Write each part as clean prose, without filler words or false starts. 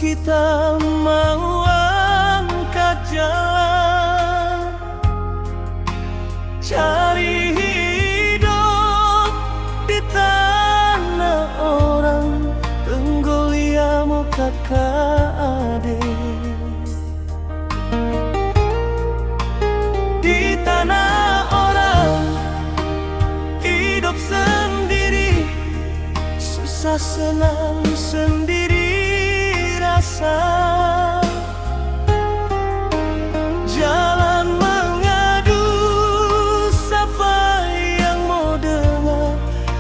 kita mau angkat jalan, cari hidup di tanah orang, tenggoliamu kakak adik. Di tanah orang hidup sendiri, susah senang sendiri rasa. Jalan mengadu, siapa yang mau dengar?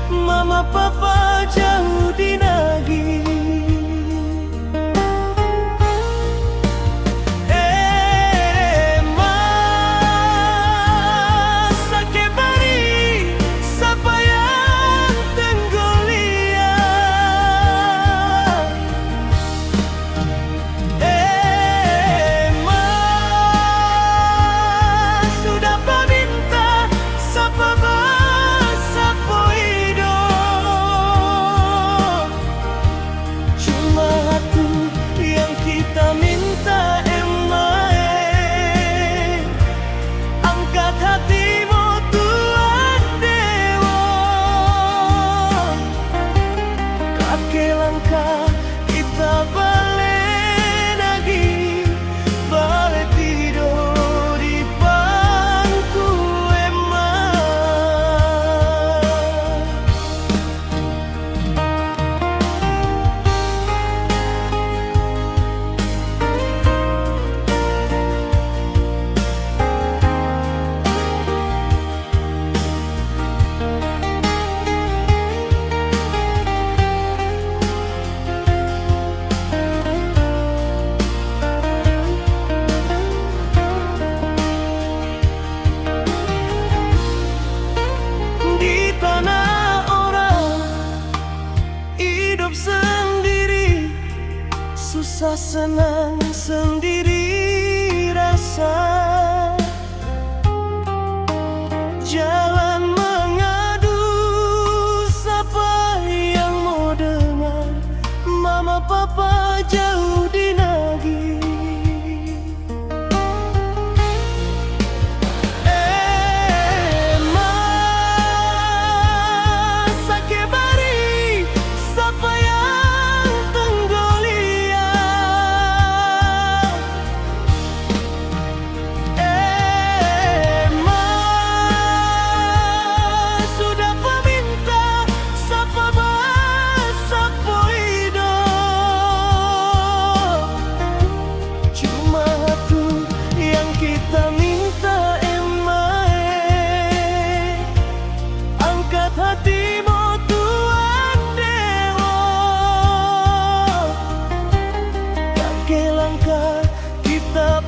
Mama papa jauh di Nagi. Sendiri, susah senang sendiri rasa. Jalan mengadu, siapa yang mau dengar? Mama papa jauh di Nagi. Yang kita minta emae, angkat hatimu Tuhan Dewa. Kakek langkah kita